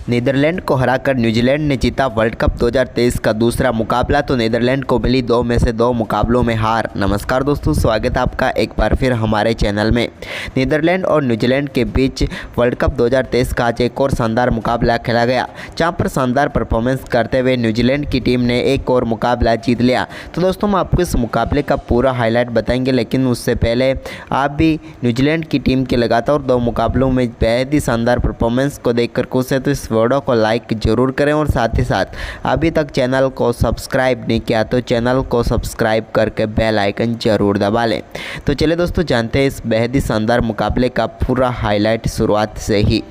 Netherlands को हराकर New Zealand ने जीता वर्ल्ड कप 2023 का दूसरा मुकाबला, तो नीदरलैंड को मिली 2 में से 2 मुकाबलों में हार। नमस्कार दोस्तों, स्वागत है आपका एक बार फिर हमारे चैनल में। नीदरलैंड और न्यूजीलैंड के बीच वर्ल्ड कप 2023 का आज एक और शानदार मुकाबला खेला गया, जहां पर शानदार परफॉर्मेंस करते हुए न्यूजीलैंड की टीम ने एक और मुकाबला जीत लिया। तो दोस्तों, हम आपको इस मुकाबले का पूरा हाईलाइट बताएंगे, लेकिन उससे पहले आप भी न्यूजीलैंड की टीम के लगातार 2 मुकाबलों में बेहद ही शानदार परफॉर्मेंस को देखकर खुश है, तो इस वीडियो को लाइक जरूर करें और साथ ही साथ अभी तक चैनल को सब्सक्राइब नहीं किया तो चैनल को सब्सक्राइब करके बेल आइकन जरूर दबा लें। तो चलिए दोस्तों, जानते हैं इस बेहद ही शानदार मुकाबले का पूरा हाईलाइट शुरुआत से ही।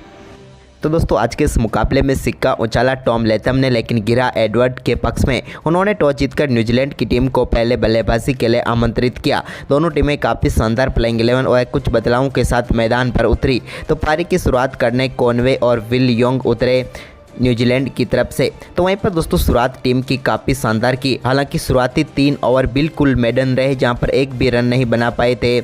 तो दोस्तों, आज के इस मुकाबले में सिक्का उछाला टॉम लेथम ने, लेकिन गिरा एडवर्ड के पक्ष में। उन्होंने टॉस जीतकर न्यूजीलैंड की टीम को पहले बल्लेबाजी के लिए आमंत्रित किया। दोनों टीमें काफ़ी शानदार प्लेइंग 11 और कुछ बदलावों के साथ मैदान पर उतरी। तो पारी की शुरुआत करने कॉनवे और विल योंग उतरे न्यूजीलैंड की तरफ से। तो वहीं पर दोस्तों, शुरुआत टीम की काफ़ी शानदार की। हालांकि शुरुआती 3 ओवर बिल्कुल मेडन रहे, जहां पर एक भी रन नहीं बना पाए थे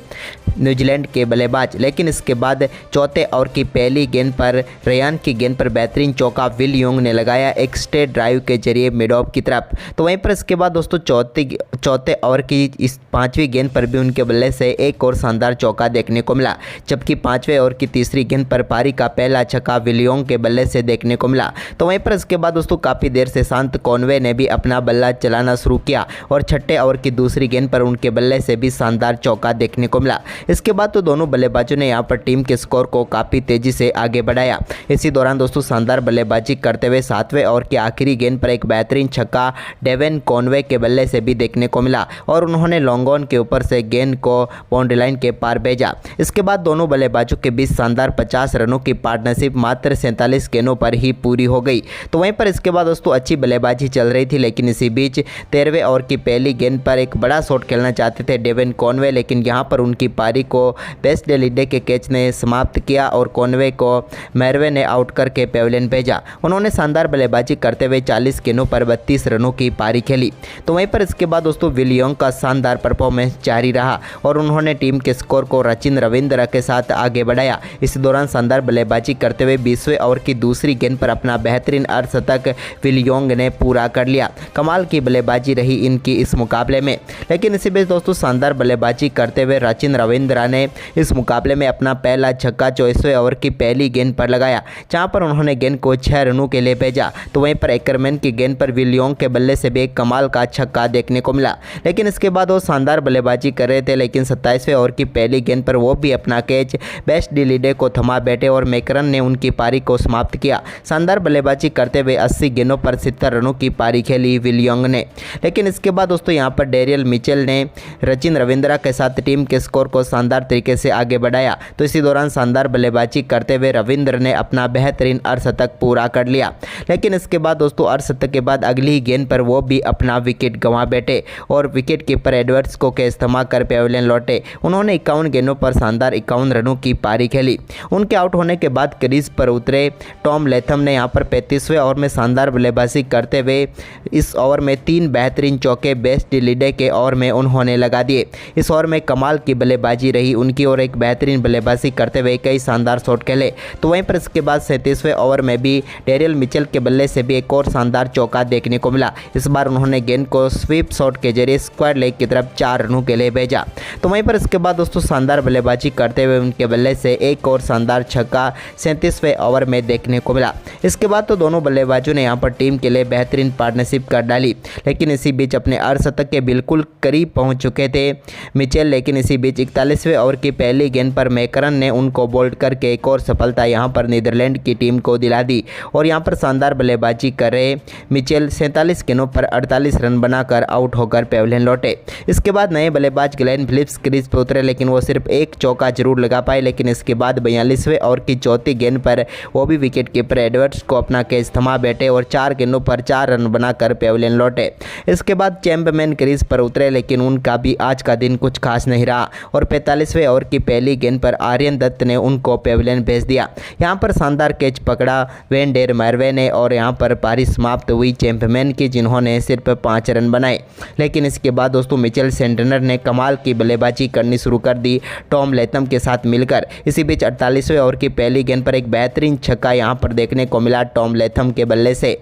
न्यूजीलैंड के बल्लेबाज। लेकिन इसके बाद चौथे ओवर की पहली गेंद पर रेयान की गेंद पर बेहतरीन चौका विल योंग ने लगाया एक स्ट्रेट ड्राइव के जरिए मिड ऑफ की तरफ। तो वहीं पर इसके बाद दोस्तों, चौथे ओवर की इस 5वीं गेंद पर भी उनके बल्ले से एक और शानदार चौका देखने को मिला, जबकि 5वें ओवर की तीसरी गेंद पर पारी का पहला छक्का विल योंग के बल्ले से देखने को मिला। तो वहीं पर इसके बाद दोस्तों, काफ़ी देर से शांत कॉनवे ने भी अपना बल्ला चलाना शुरू किया और छठे ओवर की दूसरी गेंद पर उनके बल्ले से भी शानदार चौका देखने को मिला। इसके बाद तो दोनों बल्लेबाजों ने यहां पर टीम के स्कोर को काफ़ी तेजी से आगे बढ़ाया। इसी दौरान दोस्तों, शानदार बल्लेबाजी करते हुए 7वें ओवर की आखिरी गेंद पर एक बेहतरीन छक्का डेवन कॉनवे के बल्ले से भी देखने को मिला और उन्होंने लॉन्ग ऑन के ऊपर से गेंद को बाउंड्री लाइन के पार भेजा। इसके बाद दोनों बल्लेबाजों के बीच शानदार 50 रनों की पार्टनरशिप मात्र 47 गेंदों पर ही पूरी हो गई। तो वहीं पर इसके बाद दोस्तों, अच्छी बल्लेबाजी चल रही थी, लेकिन इसी बीच 13वें ओवर की पहली गेंद पर एक बड़ा शॉट खेलना चाहते थे डेवन कॉनवे, लेकिन यहां पर उनकी पारी को बेस्ट डेलिडे के कैच ने समाप्त किया और कॉनवे को मैरवे ने आउट करके पेविलियन भेजा। उन्होंने शानदार बल्लेबाजी करते हुए 40 गेंदों पर 32 रनों की पारी खेली। तो वहीं पर इसके बाद दोस्तों, विल योंग का शानदार परफॉर्मेंस जारी रहा और उन्होंने टीम के स्कोर को रचिन रविंद्र के साथ आगे बढ़ाया। इस दौरान शानदार बल्लेबाजी करते हुए 20वें ओवर की दूसरी गेंद पर अपना बेहतरीन अर्धशतक विल योंग ने पूरा कर लिया। कमाल की बल्लेबाजी रही इनकी इस मुकाबले में। लेकिन इसी बीच दोस्तों, शानदार बल्लेबाजी करते हुए रचिन रविंद्र ने इस मुकाबले में अपना पहला छक्का 24वें ओवर की पहली गेंद पर लगाया, जहां पर उन्होंने गेंद को 6 रनों के लिए भेजा। तो वहीं पर एकरमैन की गेंद पर विल योंग के बल्ले से भी एक कमाल का छक्का देखने को मिला। लेकिन इसके बाद वो शानदार बल्लेबाजी कर रहे थे, लेकिन 27वें ओवर की पहली गेंद पर वो भी अपना कैच बेस्ट डेलिडे को थमा बैठे और मैकरन ने उनकी पारी को समाप्त किया। शानदार बल्लेबाजी करते हुए 80 गेंदों पर 70 रनों की पारी खेली विल योंग ने। लेकिन इसके बाद दोस्तों, यहाँ पर डेरियल मिचेल ने रचिन रविंद्रा के साथ टीम के स्कोर को शानदार तरीके से आगे बढ़ाया। तो इसी दौरान शानदार बल्लेबाजी करते हुए रविंद्र ने अपना बेहतरीन अर्धशतक पूरा कर लिया। लेकिन इसके बाद दोस्तों, अर्धशतक के बाद अगली ही गेंद पर वो भी अपना विकेट गंवा बैठे और विकेट कीपर एडवर्ड्स को कैच थमा कर पेविलियन लौटे। उन्होंने 51 गेंदों पर शानदार 51 रनों की पारी खेली। उनके आउट होने के बाद क्रीज पर उतरे टॉम लेथम ने यहाँ पर 35वें ओवर में शानदार बल्लेबाजी करते हुए इस ओवर में 3 बेहतरीन चौके बेस्ट डेलिडे के ओवर में उन्होंने लगा दिए। इस ओवर में कमाल की बल्लेबाजी रही उनकी और एक बेहतरीन बल्लेबाजी करते हुए कई शानदार शॉट खेले। तो वहीं पर इसके बाद 37वें ओवर में भी डेरियल मिचेल के बल्ले से भी एक और शानदार चौका देखने को मिला। इस बार उन्होंने गेंद को स्वीप शॉट के जरिए स्क्वायर लेग की तरफ 4 रनों के लिए भेजा। तो वहीं पर इसके बाद दोस्तों, शानदार बल्लेबाजी करते हुए उनके बल्ले से एक और शानदार छक्का 37वें ओवर में देखने को मिला। इसके बाद तो दोनों बल्लेबाजों ने यहाँ पर टीम के लिए बेहतरीन पार्टनरशिप कर डाली। लेकिन इसी बीच अपने अर्धशतक के बिल्कुल करीब पहुँच चुके थे मिचेल। लेकिन इसी बीच 41वें ओवर की पहली गेंद पर मैकरन ने उनको बोल्ड करके एक और सफलता यहां पर नीदरलैंड की टीम को दिला दी और यहां पर शानदार बल्लेबाजी कर रहे मिचेल 47 गेंदों पर 48 रन बनाकर आउट होकर पेविलियन लौटे। इसके बाद नए बल्लेबाज ग्लेन फिलिप्स क्रीज पर उतरे, लेकिन वो सिर्फ एक चौका जरूर लगा पाए। लेकिन इसके बाद 42वें ओवर की चौथी गेंद पर वो भी विकेट कीपर एडवर्ड्स को अपना कैच थमा बैठे और 4 गेंदों पर 4 रन बनाकर पेविलियन लौटे। इसके बाद चैंपमैन क्रीज पर उतरे, लेकिन उनका भी आज का दिन कुछ खास नहीं रहा और 45वें ओवर की पहली गेंद पर आर्यन दत्त ने उनको पेविलियन भेज दिया। यहां पर शानदार कैच पकड़ा वेन डेर मैरवे ने और यहां पर पारी समाप्त हुई चैंपमैन की, जिन्होंने सिर्फ 5 रन बनाए। लेकिन इसके बाद दोस्तों, मिचेल सेंटनर ने कमाल की बल्लेबाजी करनी शुरू कर दी टॉम लेथम के साथ मिलकर। इसी बीच 48वें ओवर की पहली गेंद पर एक बेहतरीन छक्का यहां पर देखने को मिला किया टॉम लेथम के बल्ले से।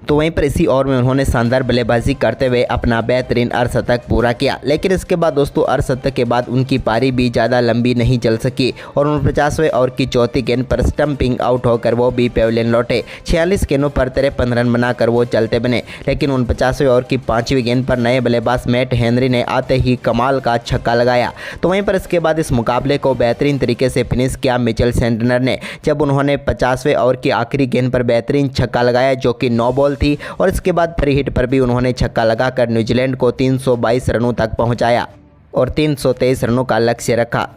तो वहीं पर इसी ओवर में उन्होंने शानदार बल्लेबाजी करते हुए अपना बेहतरीन अर्धशतक पूरा किया। लेकिन इसके बाद दोस्तों अर्धशतक के बाद उनकी पारी भी ज़्यादा लंबी नहीं चल सकी और 49वें ओवर की चौथी गेंद पर स्टंपिंग आउट होकर वो भी पेविलियन लौटे। 46 गेंदों पर 53 रन बनाकर वो चलते बने। लेकिन 49वें ओवर की 5वीं गेंद पर नए बल्लेबाज मैट हेनरी ने आते ही कमाल का छक्का लगाया। तो वहीं पर इसके बाद इस मुकाबले को बेहतरीन तरीके से फिनिश किया मिचेल सेंटनर ने, जब उन्होंने 50वें ओवर की आखिरी गेंद पर बेहतरीन छक्का लगाया जो कि 9 बॉल थी। और इसके बाद फ्री हिट पर भी उन्होंने छक्का लगाकर न्यूजीलैंड को 322 रनों तक पहुंचाया और 323 रनों का लक्ष्य रखा।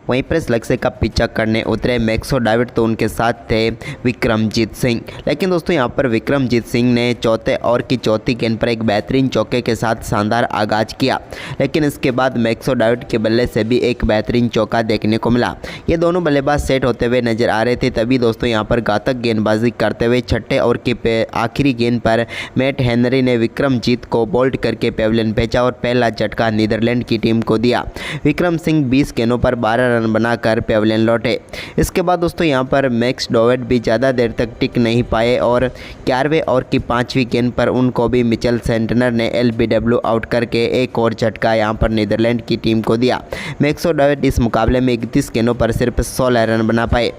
वहीं पर इस लक्ष्य का पीछा करने उतरे मैक्सो डेविड, तो उनके साथ थे विक्रमजीत सिंह। लेकिन दोस्तों यहां पर विक्रमजीत सिंह ने चौथे ओवर की चौथी गेंद पर एक बेहतरीन चौके के साथ शानदार आगाज किया। लेकिन इसके बाद मैक्सो डेविड के बल्ले से भी एक बेहतरीन चौका देखने को मिला। ये दोनों बल्लेबाज सेट होते हुए नजर आ रहे थे। तभी दोस्तों यहां पर घातक गेंदबाजी करते हुए छठे ओवर की आखिरी गेंद पर मैट हेनरी ने विक्रमजीत को बोल्ड करके पेविलियन भेजा और पहला झटका नीदरलैंड की टीम को दिया। विक्रम सिंह 20 गेंदों पर 12 रन बनाकर पेविलियन लौटे। इसके बाद दोस्तों यहां पर मैक्स डेविड भी ज़्यादा देर तक टिक नहीं पाए और 11वें ओवर की 5वीं गेंद पर उनको भी मिचेल सेंटनर ने एलबीडब्ल्यू आउट करके एक और झटका यहां पर नीदरलैंड की टीम को दिया। मैक्सो डेविड इस मुकाबले में 31 गेंदों पर सिर्फ 16 रन बना पाए।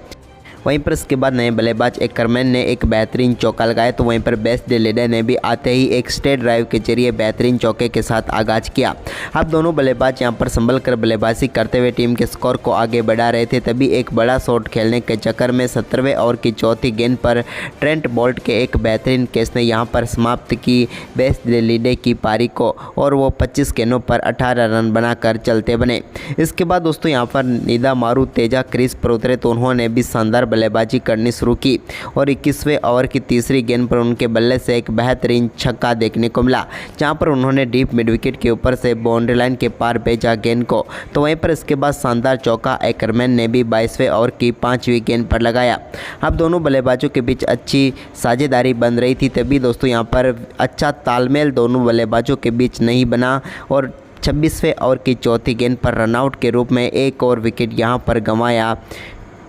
वहीं पर इसके बाद नए बल्लेबाज एकरमैन ने एक बेहतरीन चौका लगाया। तो वहीं पर बेस्ट डे लीडर ने भी आते ही एक स्ट्रेट ड्राइव के जरिए बेहतरीन चौके के साथ आगाज किया। अब दोनों बल्लेबाज यहां पर संभल कर बल्लेबाजी करते हुए टीम के स्कोर को आगे बढ़ा रहे थे। तभी एक बड़ा शॉट खेलने के चक्कर में 17वें ओवर की चौथी गेंद पर ट्रेंट बोल्ट के एक बेहतरीन कैच ने यहां पर समाप्त की बेस्ट डे लीडर की पारी को और वो 25 गेंदों पर 18 रन बनाकर चलते बने। इसके बाद दोस्तों यहां पर निदा मारू तेजा क्रीज पर उतरे, तो उन्होंने भी शानदार बल्लेबाजी करनी शुरू की और 21वें ओवर की तीसरी गेंद पर उनके बल्ले से एक बेहतरीन छक्का देखने को मिला, जहां पर उन्होंने डीप मिड विकेट के ऊपर से बाउंड्री लाइन के पार भेजा गेंद को। तो वहीं पर इसके बाद शानदार चौका एकरमैन ने भी 22वें ओवर की 5वीं गेंद पर लगाया। अब दोनों बल्लेबाजों के बीच अच्छी साझेदारी बन रही थी। तभी दोस्तों यहां पर अच्छा तालमेल दोनों बल्लेबाजों के बीच नहीं बना और 26वें ओवर की चौथी गेंद पर रनआउट के रूप में एक और विकेट यहां पर गंवाया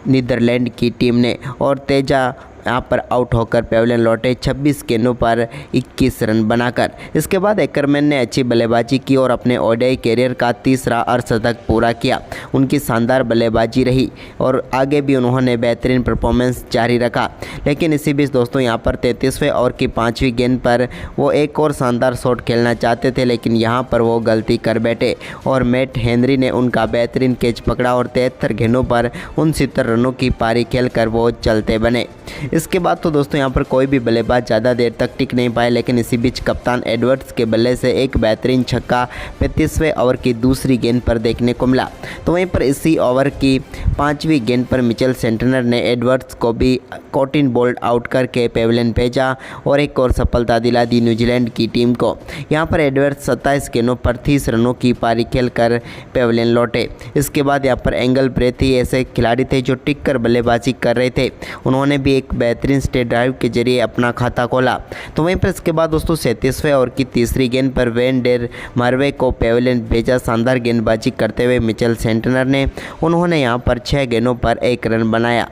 नीदरलैंड की टीम ने और तेजा यहाँ पर आउट होकर पेविलियन लौटे 26 गेंदों पर 21 रन बनाकर। इसके बाद एकरमैन ने अच्छी बल्लेबाजी की और अपने ओडीआई कैरियर का तीसरा अर्धशतक पूरा किया। उनकी शानदार बल्लेबाजी रही और आगे भी उन्होंने बेहतरीन परफॉर्मेंस जारी रखा। लेकिन इसी बीच दोस्तों यहाँ पर 33वें ओवर की 5वीं गेंद पर वो एक और शानदार शॉट खेलना चाहते थे, लेकिन यहाँ पर वो गलती कर बैठे और मैट हेनरी ने उनका बेहतरीन कैच पकड़ा और 73 गेंदों पर 69 रनों की पारी खेलकर वो चलते बने। इसके बाद तो दोस्तों यहाँ पर कोई भी बल्लेबाज ज़्यादा देर तक टिक नहीं पाए। लेकिन इसी बीच कप्तान एडवर्ड्स के बल्ले से एक बेहतरीन छक्का 35वें ओवर की दूसरी गेंद पर देखने को मिला। तो वहीं पर इसी ओवर की 5वीं गेंद पर मिचेल सेंटनर ने एडवर्ड्स को भी कॉटिन बोल्ड आउट करके पेविलियन भेजा और एक और सफलता दिला दी न्यूजीलैंड की टीम को। यहाँ पर एडवर्ड्स 27 गेंदों पर 30 रनों की पारी खेलकर पेविलियन लौटे। इसके बाद यहाँ पर एंगल ब्रेथ ही ऐसे खिलाड़ी थे जो टिक कर बल्लेबाजी कर रहे थे। उन्होंने भी एक बेहतरीन स्ट्रेट ड्राइव के जरिए अपना खाता खोला। तो वहीं पर इसके बाद दोस्तों 37वें ओवर की तीसरी गेंद पर वेन डेर मरवे को पेविलियन भेजा। शानदार गेंदबाजी करते हुए मिचेल सेंटनर ने उन्होंने यहां पर 6 गेंदों पर 1 रन बनाया।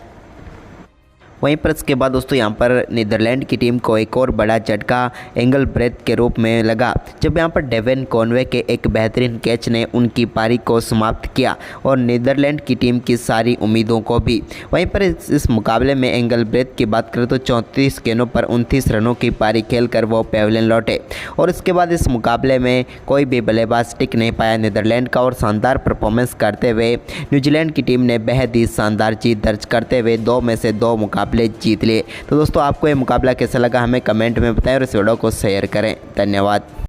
वहीं पर इसके बाद दोस्तों यहाँ पर नीदरलैंड की टीम को एक और बड़ा झटका एंगल ब्रेथ के रूप में लगा, जब यहाँ पर डेवन कॉनवे के एक बेहतरीन कैच ने उनकी पारी को समाप्त किया और नीदरलैंड की टीम की सारी उम्मीदों को भी। वहीं पर इस मुकाबले में एंगल ब्रेथ की बात करें तो 34 गेंदों पर 29 रनों की पारी खेलकर वो पेविलियन लौटे और इसके बाद इस मुकाबले में कोई भी बल्लेबाज टिक नहीं पाया नीदरलैंड का और शानदार परफॉर्मेंस करते हुए न्यूजीलैंड की टीम ने बेहद ही शानदार जीत दर्ज करते हुए 2 में से 2 मुकाबले जीत लिए। तो दोस्तों आपको ये मुकाबला कैसा लगा हमें कमेंट में बताएं और इस वीडियो को शेयर करें। धन्यवाद।